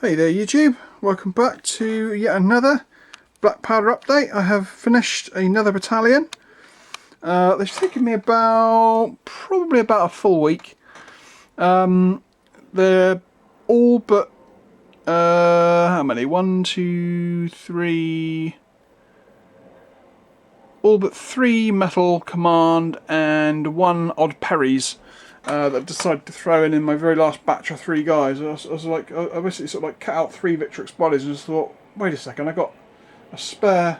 Hey there YouTube, welcome back to yet another black powder update. I have finished another battalion. They've taken me probably about a full week. They're all but, how many? 1, 2, 3... all but 3 metal command and 1 odd Perry's. That I decided to throw in my very last batch of 3 guys. I basically sort of like cut out 3 Victrix bodies and just thought, wait a second, I got a spare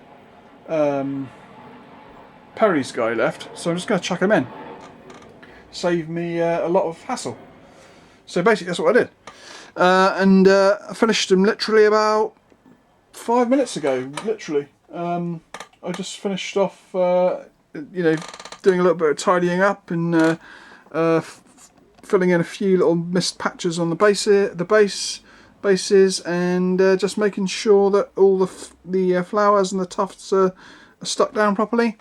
Perry's guy left, so I'm just going to chuck him in. Save me a lot of hassle. So basically that's what I did. I finished him literally about 5 minutes ago, literally. I just finished off, doing a little bit of tidying up and filling in a few little missed patches on the bases, and just making sure that all the flowers and the tufts are stuck down properly,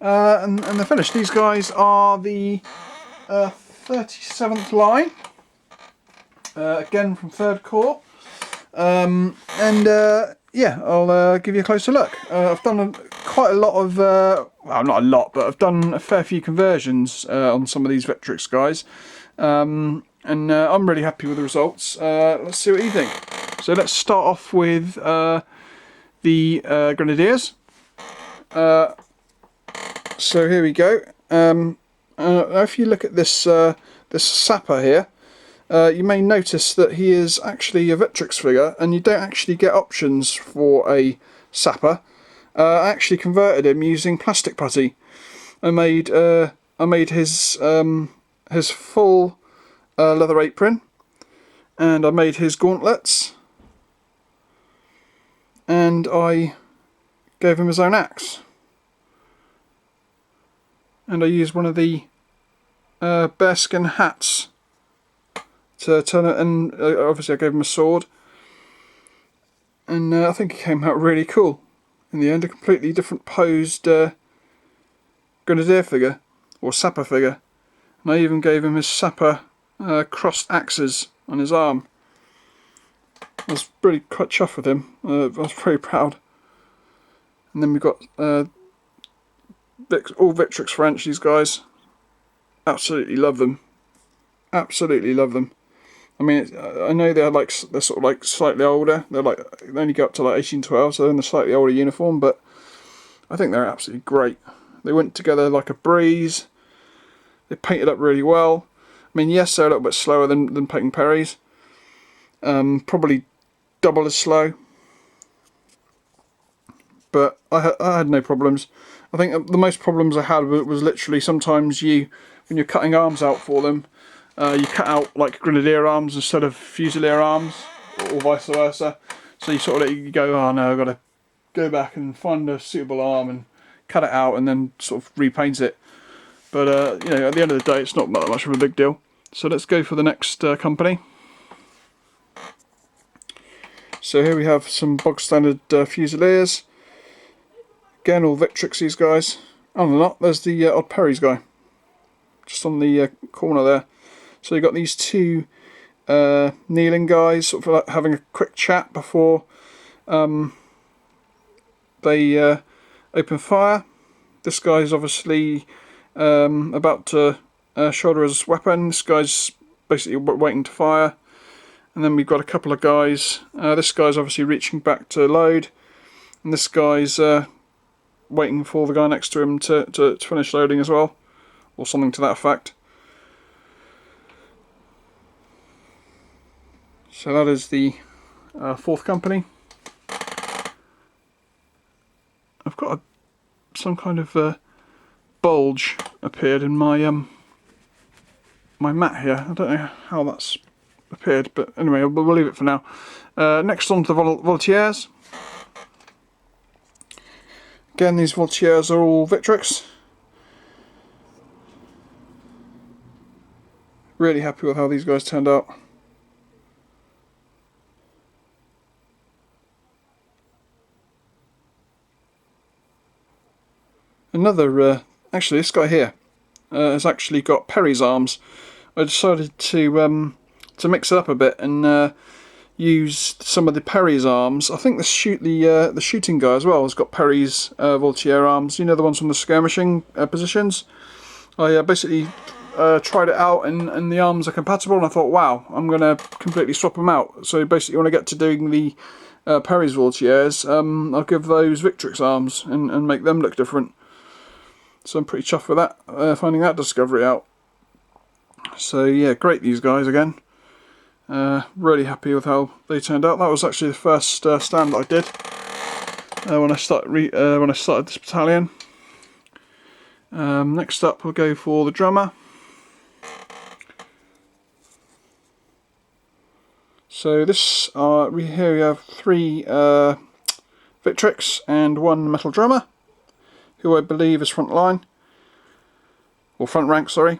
and they're finished. These guys are the 37th line, again from 3rd Corps, yeah, I'll give you a closer look. I've done quite a lot of, well, not a lot, but I've done a fair few conversions on some of these Vetrix guys, and I'm really happy with the results. Let's see what you think. So let's start off with the Grenadiers. So here we go. If you look at this this sapper here, you may notice that he is actually a Vetrix figure, and you don't actually get options for a sapper. I actually converted him using plastic putty. I made his full leather apron, and I made his gauntlets, and I gave him his own axe, and I used one of the bearskin hats to turn it, and obviously I gave him a sword, and I think it came out really cool in the end. A completely different posed grenadier figure, or sapper figure, and I even gave him his sapper crossed axes on his arm. I was really quite chuffed with him. I was very proud. And then we've got all Victrix French. These guys, absolutely love them. Absolutely love them. I mean, I know they're sort of like slightly older. They only go up to like 18-12, so they're in the slightly older uniform. But I think they're absolutely great. They went together like a breeze. They painted up really well. I mean, yes, they're a little bit slower than painting Perry's. Probably double as slow. But I had no problems. I think the most problems I had was literally sometimes when you're cutting arms out for them. You cut out like Grenadier arms instead of Fusilier arms, or vice versa. So you sort of you go, oh no, I've got to go back and find a suitable arm and cut it out and then sort of repaint it. But at the end of the day, it's not that much of a big deal. So let's go for the next company. So here we have some bog standard Fusiliers. Again, all Victrix, these guys. Oh, they're not. There's the odd Perry's guy, just on the corner there. So you've got these 2 kneeling guys, sort of like having a quick chat before they open fire. This guy's obviously about to shoulder his weapon. This guy's basically waiting to fire. And then we've got a couple of guys. This guy's obviously reaching back to load, and this guy's waiting for the guy next to him to finish loading as well, or something to that effect. So that is the 4th company. I've got some kind of bulge appeared in my my mat here. I don't know how that's appeared, but anyway, we'll leave it for now. Next on to the Voltiguers. Again, these Voltiguers are all Victrix. Really happy with how these guys turned out. Another, actually this guy here has actually got Perry's arms. I decided to mix it up a bit and used some of the Perry's arms. I think the shooting guy as well has got Perry's Voltiger arms. You know, the ones from the skirmishing positions. I basically tried it out, and the arms are compatible, and I thought, wow, I'm going to completely swap them out. So basically, when I get to doing the Perry's Voltigers, I'll give those Victrix arms and make them look different. So I'm pretty chuffed with that, finding that discovery out. So yeah, great, these guys again. Really happy with how they turned out. That was actually the first stand that I did when I started this battalion. Next up, we'll go for the drummer. So this here we have 3 Victrix and 1 metal drummer, who I believe is front line, or front rank, sorry.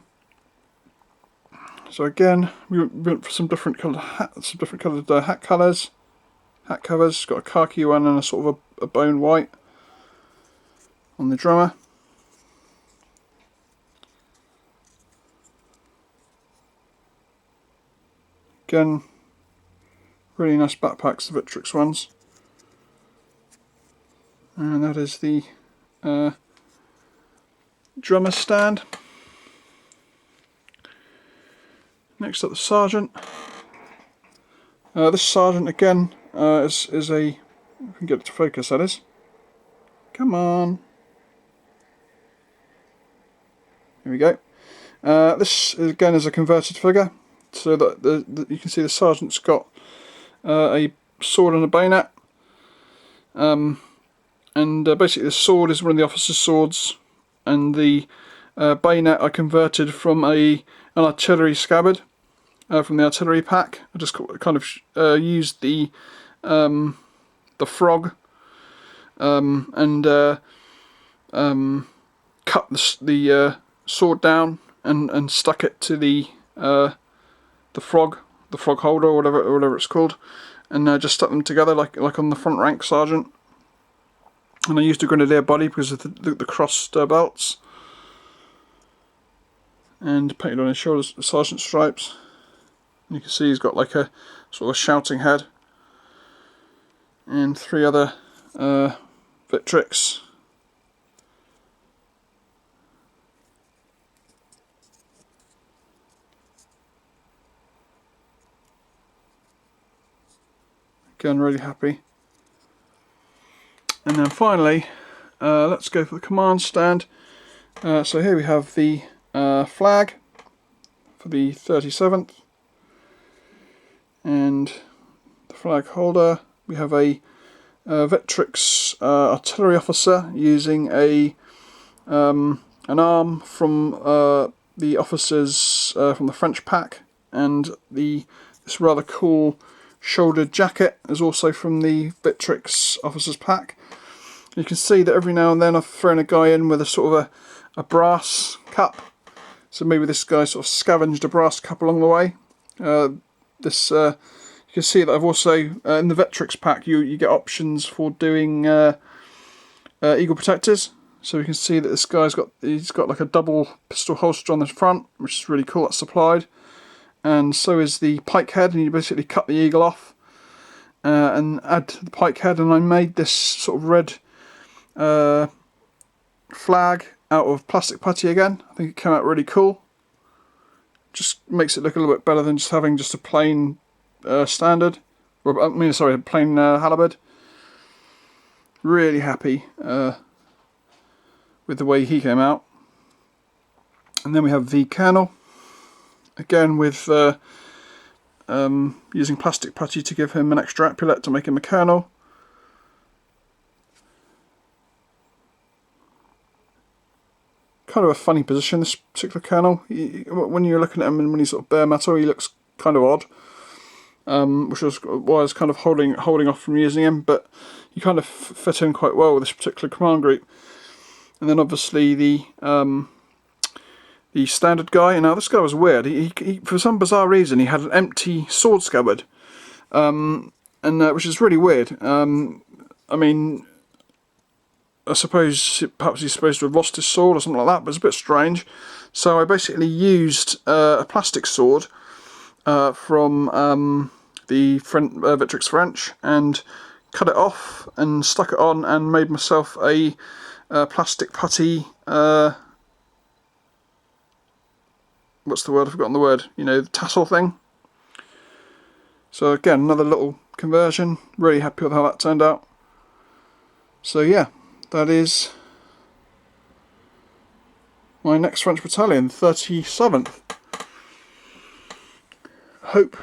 So again, we went for some different coloured hat colours, hat covers. Got a khaki one and a sort of a bone white on the drummer. Again, really nice backpacks, the Victrix ones. And that is the drummer stand. Next up, the sergeant. This sergeant again is a, if we can get it to focus, that is. Come on. Here we go. This again is a converted figure, so that you can see the sergeant's got a sword and a bayonet. Basically the sword is one of the officer's swords, and the bayonet I converted from an artillery scabbard from the artillery pack. I just kind of used the frog and cut the sword down and stuck it to the frog holder, or whatever it's called, and just stuck them together like on the front rank sergeant. And I used a grenadier body because of the crossed belts, and painted on his shoulders the sergeant stripes. And you can see he's got like a sort of shouting head, and 3 other Victrix. Again, really happy. And then finally, let's go for the command stand. So here we have the flag for the 37th, and the flag holder. We have a Vetrix artillery officer using an arm from the officers from the French pack, and this rather cool shouldered jacket is also from the Vetrix officers pack. You can see that every now and then I've thrown a guy in with a sort of a brass cup, so maybe this guy sort of scavenged a brass cup along the way. You can see that I've also in the Vetrix pack you get options for doing eagle protectors. So you can see that this guy's got like a double pistol holster on the front, which is really cool. That's supplied, and so is the pike head, and you basically cut the eagle off and add the pike head. And I made this sort of red flag out of plastic putty again. I think it came out really cool. Just makes it look a little bit better than just having just a plain standard, or a plain halberd. Really happy with the way he came out. And then we have the colonel, again with using plastic putty to give him an extra epaulet to make him a colonel. Kind of a funny position, this particular colonel. When you're looking at him and when he's sort of bare metal, he looks kind of odd, which was why I was kind of holding off from using him, but he kind of fit in quite well with this particular command group. And then obviously the standard guy. Now this guy was weird. He for some bizarre reason he had an empty sword scabbard, which is really weird. I mean, I suppose perhaps he's supposed to have lost his sword or something like that, but it's a bit strange. So I basically used a plastic sword from the Victrix French, and cut it off and stuck it on and made myself a plastic putty, what's the word, I've forgotten the word, you know, the tassel thing. So again, another little conversion, really happy with how that turned out. So yeah, that is my next French battalion, 37th. Hope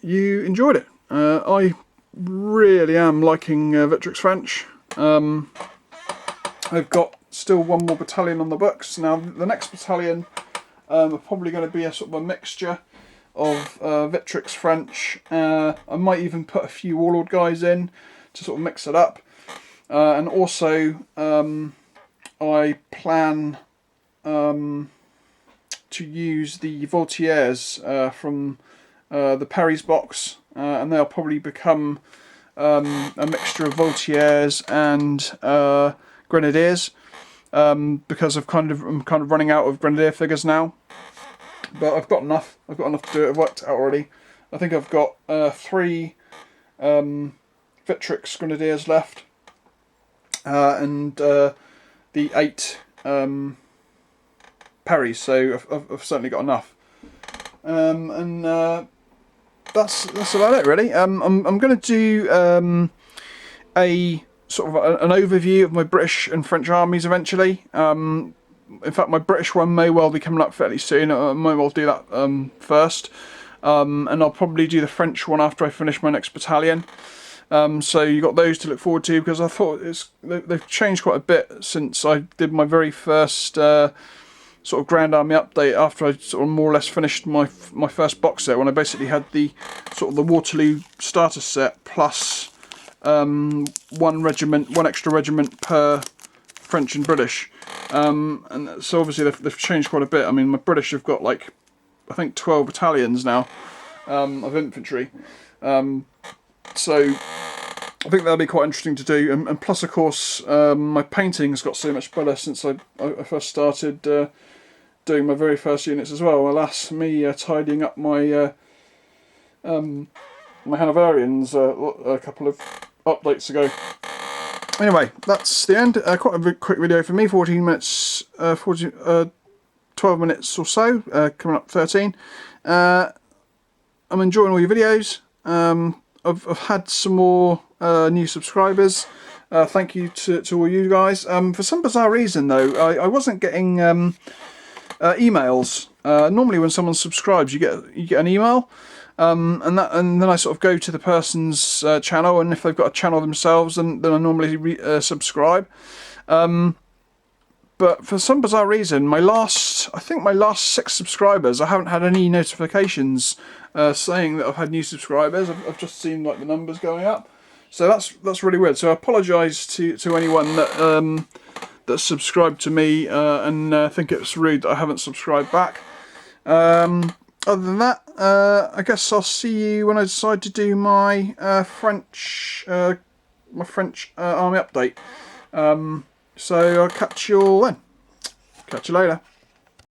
you enjoyed it. I really am liking Victrix French. I've got still one more battalion on the books. Now the next battalion are probably going to be a sort of a mixture of Victrix French. I might even put a few Warlord guys in to sort of mix it up. And also I plan to use the Voltiguers from the Perry's box, and they'll probably become a mixture of Voltiguers and Grenadiers, because I'm kind of running out of Grenadier figures now. But I've got enough. I've got enough to do it. I've worked it out already. I think I've got 3 Vetrix Grenadiers left, and the 8 Perrys. So I've certainly got enough. And that's about it really. I'm going to do a sort of an overview of my British and French armies eventually. In fact, my British one may well be coming up fairly soon. I might well do that first, and I'll probably do the French one after I finish my next battalion. So you got those to look forward to, because I thought they've changed quite a bit since I did my very first sort of Grand Army update, after I sort of more or less finished my first box set, when I basically had the sort of the Waterloo starter set plus one extra regiment per French and British, and so obviously they've changed quite a bit. I mean, my British have got like, I think 12 battalions now of infantry, so I think that'll be quite interesting to do. And plus, of course, my painting's got so much better since I first started doing my very first units as well. Alas, me tidying up my my Hanoverians a couple of updates ago. Anyway, that's the end. Quite a quick video for me, 14 minutes, 12 minutes or so, coming up 13. I'm enjoying all your videos. I've had some more new subscribers. Thank you to all you guys. For some bizarre reason though, I wasn't getting emails. Normally when someone subscribes, you get an email, and then I sort of go to the person's channel, and if they've got a channel themselves, then I normally subscribe. But for some bizarre reason, I think my last 6 subscribers, I haven't had any notifications saying that I've had new subscribers. I've just seen like the numbers going up. So that's really weird. So I apologise to anyone that subscribed to me, and I think it's rude that I haven't subscribed back. Other than that, I guess I'll see you when I decide to do my French army update. So I'll catch you all then. Catch you later.